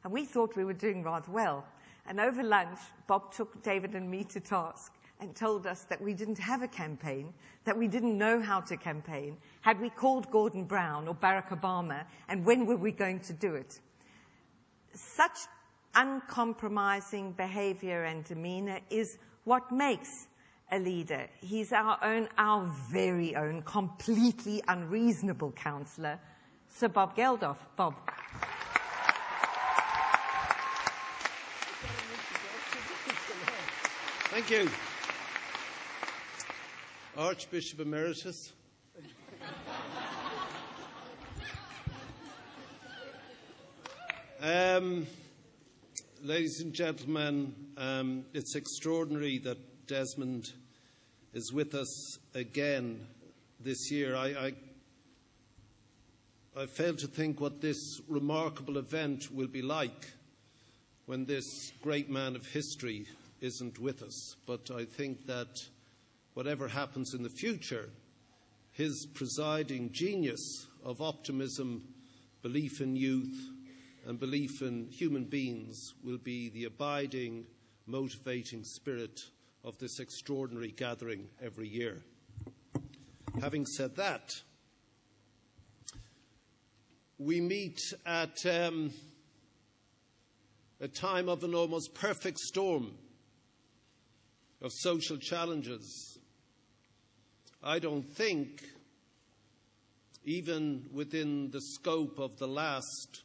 And we thought we were doing rather well. And over lunch, Bob took David and me to task and told us that we didn't have a campaign, that we didn't know how to campaign. Had we called Gordon Brown or Barack Obama, and when were we going to do it? Such uncompromising behavior and demeanor is what makes a leader. He's our very own, completely unreasonable counselor, Sir Bob Geldof. Bob. Thank you. Archbishop Emeritus. Ladies and gentlemen, it's extraordinary that Desmond is with us again this year. I fail to think what this remarkable event will be like when this great man of history isn't with us. But I think that whatever happens in the future, his presiding genius of optimism, belief in youth, and belief in human beings will be the abiding, motivating spirit of this extraordinary gathering every year. Having said that, we meet at a time of an almost perfect storm of social challenges. I don't think, even within the scope of the last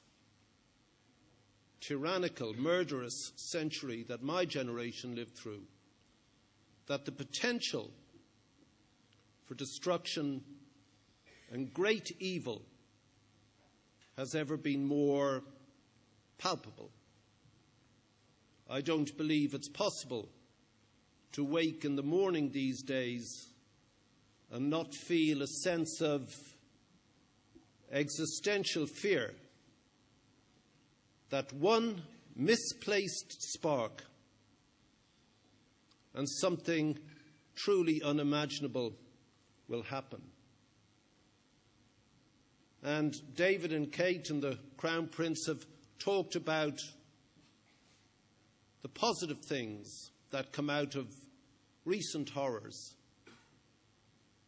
tyrannical, murderous century that my generation lived through, that the potential for destruction and great evil has ever been more palpable. I don't believe it's possible to wake in the morning these days and not feel a sense of existential fear that one misplaced spark and something truly unimaginable will happen. And David and Kate and the Crown Prince have talked about the positive things that come out of recent horrors.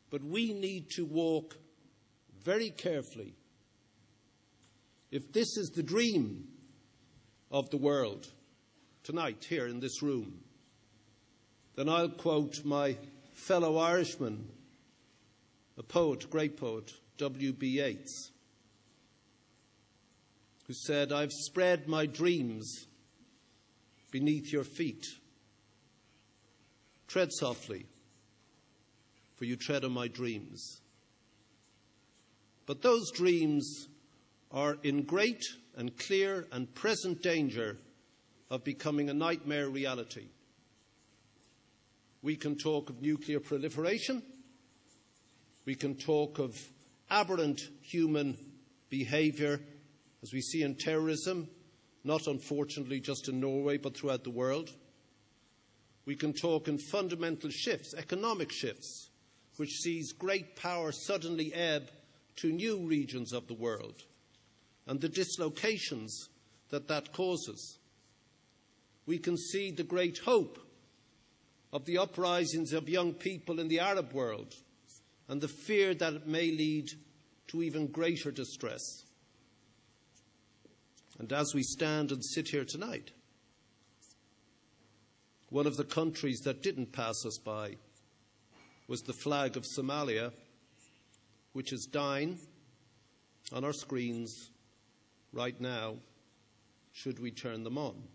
But we need to walk very carefully. If this is the dream of the world tonight here in this room, then I'll quote my fellow Irishman, a poet, great poet, W.B. Yeats, who said, "I've spread my dreams beneath your feet. Tread softly, for you tread on my dreams." But those dreams are in great and clear and present danger of becoming a nightmare reality. We can talk of nuclear proliferation. We can talk of aberrant human behaviour, as we see in terrorism, not unfortunately just in Norway, but throughout the world. We can talk in fundamental shifts, economic shifts, which sees great power suddenly ebb to new regions of the world, and the dislocations that that causes. We can see the great hope of the uprisings of young people in the Arab world, and the fear that it may lead to even greater distress. And as we stand and sit here tonight, one of the countries that didn't pass us by was the flag of Somalia, which is dying on our screens right now, should we turn them on.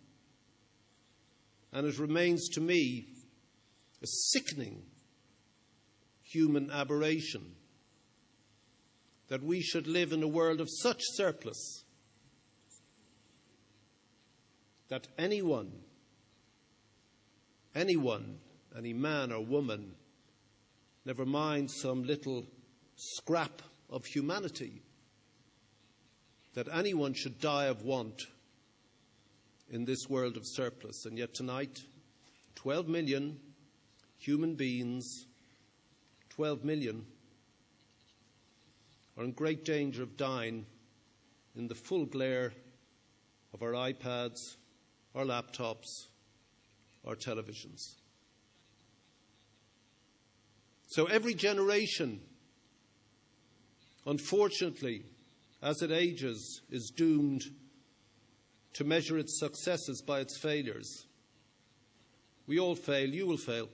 And it remains to me a sickening human aberration that we should live in a world of such surplus that anyone, any man or woman, never mind some little scrap of humanity, that anyone should die of want in this world of surplus. And yet tonight, 12 million human beings, 12 million, are in great danger of dying in the full glare of our iPads, our laptops, our televisions. So every generation, unfortunately, as it ages, is doomed to measure its successes by its failures. We all fail, you will fail.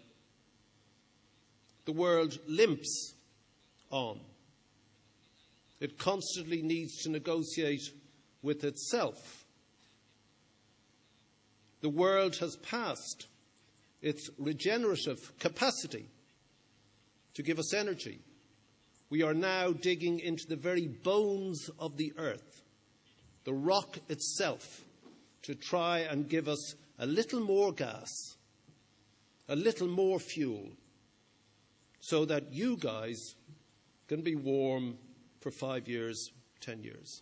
The world limps on. It constantly needs to negotiate with itself. The world has passed its regenerative capacity to give us energy. We are now digging into the very bones of the earth, the rock itself, to try and give us a little more gas, a little more fuel, so that you guys can be warm for 5 years, 10 years.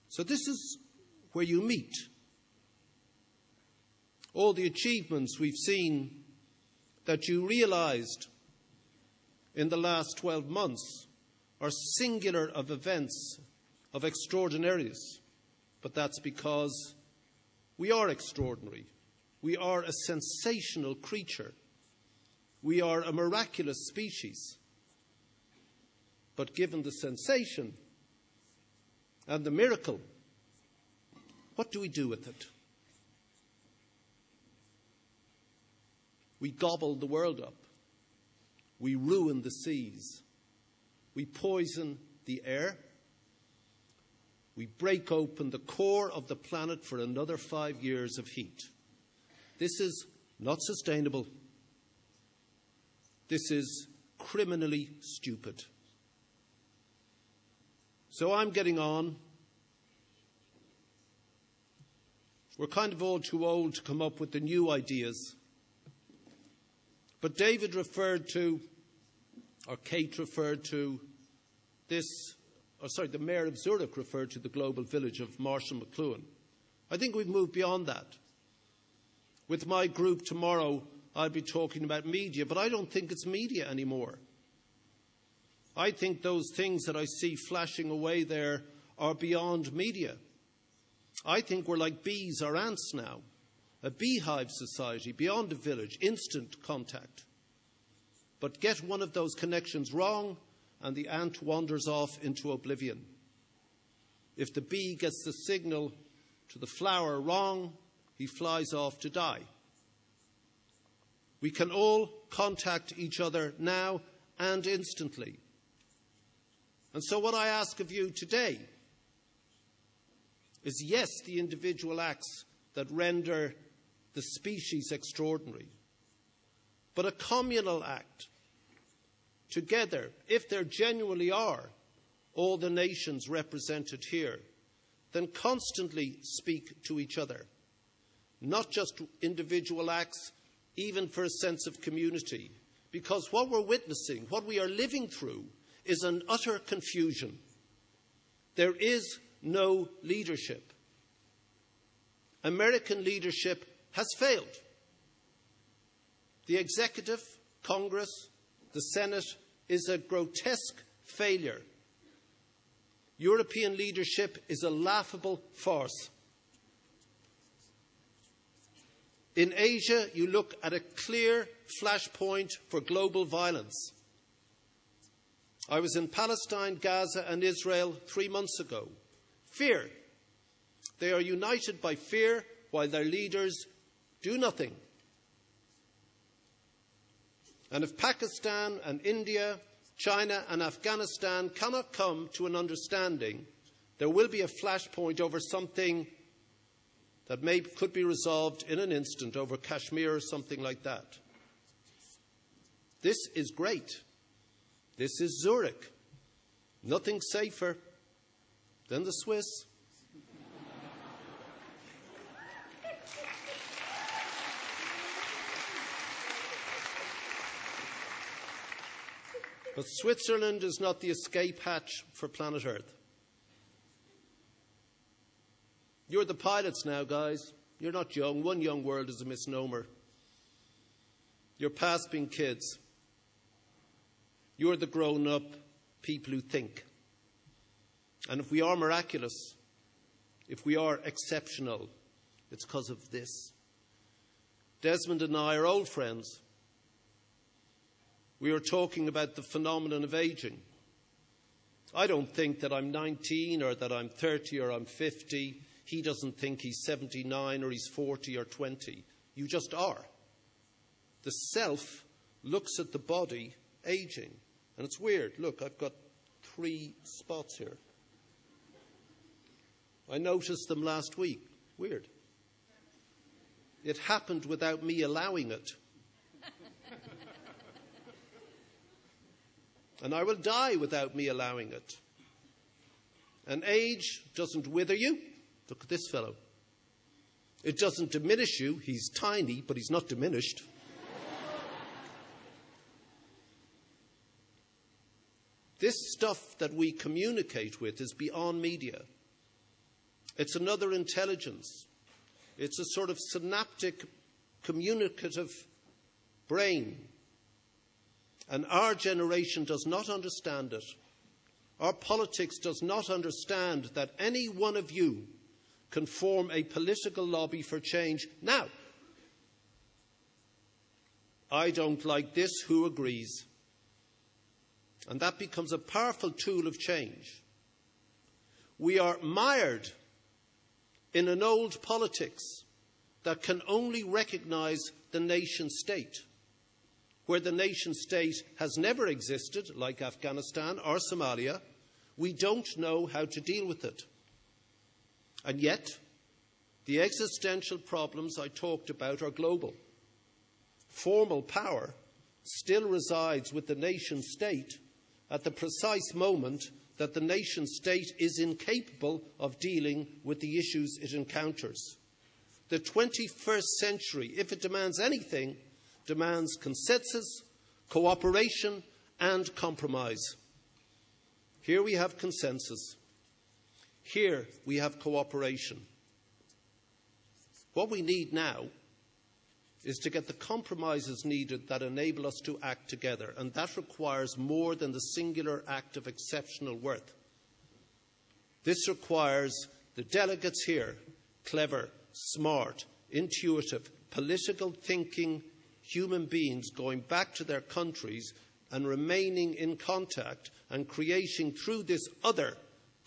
So this is where you meet. All the achievements we've seen that you realized in the last 12 months are singular of events of extraordinariness. But that's because we are extraordinary. We are a sensational creature. We are a miraculous species. But given the sensation and the miracle, what do we do with it? We gobble the world up. We ruin the seas. We poison the air. We break open the core of the planet for another 5 years of heat. This is not sustainable. This is criminally stupid. So I'm getting on. We're kind of all too old to come up with the new ideas. But David referred to, or Kate referred to the mayor of Zurich referred to the global village of Marshall McLuhan. I think we've moved beyond that. With my group tomorrow, I'll be talking about media, but I don't think it's media anymore. I think those things that I see flashing away there are beyond media. I think we're like bees or ants now, a beehive society beyond a village, instant contact. But get one of those connections wrong, and the ant wanders off into oblivion. If the bee gets the signal to the flower wrong, he flies off to die. We can all contact each other now and instantly. And so what I ask of you today is, yes, the individual acts that render the species extraordinary, but a communal act. Together, if there genuinely are all the nations represented here, then constantly speak to each other. Not just individual acts, even for a sense of community. Because what we're witnessing, what we are living through, is an utter confusion. There is no leadership. American leadership has failed. The executive, Congress, the Senate is a grotesque failure. European leadership is a laughable farce. In Asia, you look at a clear flashpoint for global violence. I was in Palestine, Gaza, and Israel 3 months ago. Fear. They are united by fear while their leaders do nothing. And if Pakistan and India, China and Afghanistan cannot come to an understanding, there will be a flashpoint over something that could be resolved in an instant, over Kashmir or something like that. This is great. This is Zurich. Nothing safer than the Swiss. But Switzerland is not the escape hatch for planet Earth. You're the pilots now, guys. You're not young. One young world is a misnomer. You're past being kids. You're the grown-up people who think. And if we are miraculous, if we are exceptional, it's because of this. Desmond and I are old friends. We were talking about the phenomenon of aging. I don't think that I'm 19 or that I'm 30 or I'm 50. He doesn't think he's 79 or he's 40 or 20. You just are. The self looks at the body aging. And it's weird. Look, I've got 3 spots here. I noticed them last week. Weird. It happened without me allowing it. And I will die without me allowing it. And age doesn't wither you. Look at this fellow. It doesn't diminish you. He's tiny, but he's not diminished. This stuff that we communicate with is beyond media. It's another intelligence. It's a sort of synaptic, communicative brain. And our generation does not understand it. Our politics does not understand that any one of you can form a political lobby for change now. I don't like this, who agrees? And that becomes a powerful tool of change. We are mired in an old politics that can only recognise the nation state, where the nation state has never existed, like Afghanistan or Somalia. We don't know how to deal with it. And yet, the existential problems I talked about are global. Formal power still resides with the nation state at the precise moment that the nation state is incapable of dealing with the issues it encounters. The 21st century, if it demands anything, demands consensus, cooperation, and compromise. Here we have consensus. Here we have cooperation. What we need now is to get the compromises needed that enable us to act together, and that requires more than the singular act of exceptional worth. This requires the delegates here, clever, smart, intuitive, political thinking human beings going back to their countries and remaining in contact and creating through this other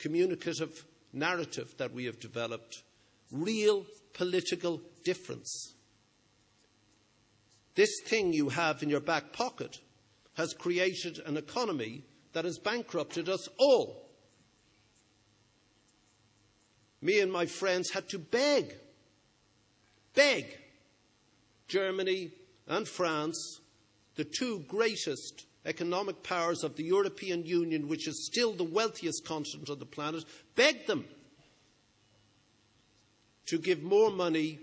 communicative narrative that we have developed real political difference. This thing you have in your back pocket has created an economy that has bankrupted us all. Me and my friends had to beg Germany and France, the 2 greatest economic powers of the European Union, which is still the wealthiest continent on the planet, begged them to give more money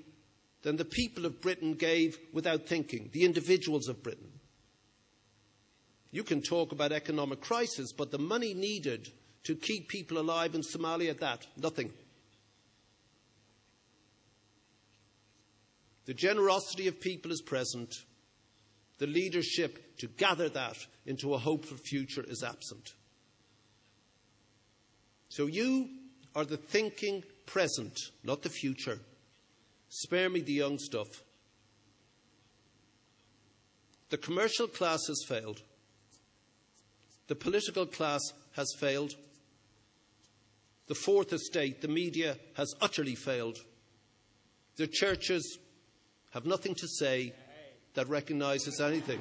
than the people of Britain gave without thinking, the individuals of Britain. You can talk about economic crisis, but the money needed to keep people alive in Somalia, nothing. The generosity of people is present. The leadership to gather that into a hopeful future is absent. So you are the thinking present, not the future. Spare me the young stuff. The commercial class has failed. The political class has failed. The fourth estate, the media, has utterly failed. The churches have nothing to say that recognises anything.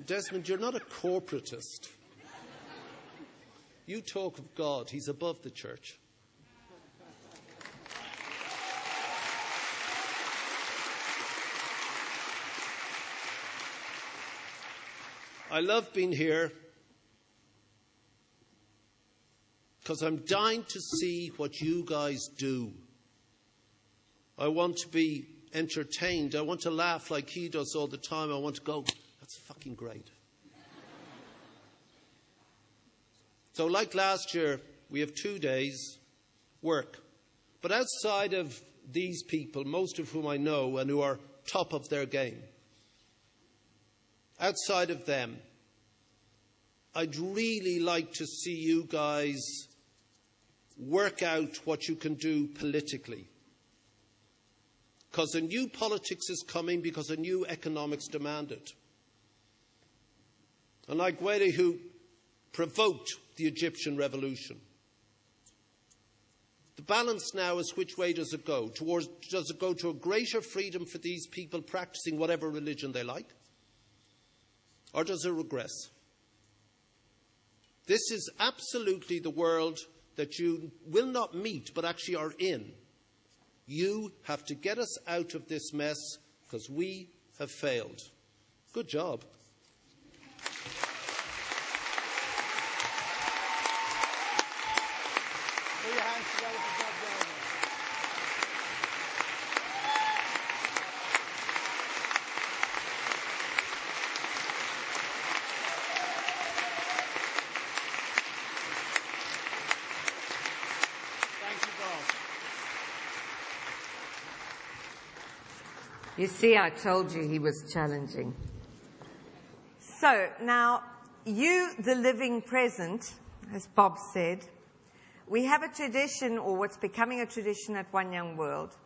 Desmond, you're not a corporatist. You talk of God. He's above the church. I love being here because I'm dying to see what you guys do. I want to be entertained. I want to laugh like he does all the time. I want to go, that's fucking great. So like last year, we have 2 days work. But outside of these people, most of whom I know and who are top of their game, outside of them, I'd really like to see you guys work out what you can do politically. Because a new politics is coming because a new economics demand it. And like OYW, who provoked the Egyptian revolution, the balance now is which way does it go? Does it go to a greater freedom for these people practicing whatever religion they like? Or does it regress? This is absolutely the world that you will not meet, but actually are in. You have to get us out of this mess because we have failed. Good job. Put your hands together for Bob Geldof. Thank you, Bob. You see, I told you he was challenging. So now, you, the living present, as Bob said, we have a tradition, or what's becoming a tradition at One Young World,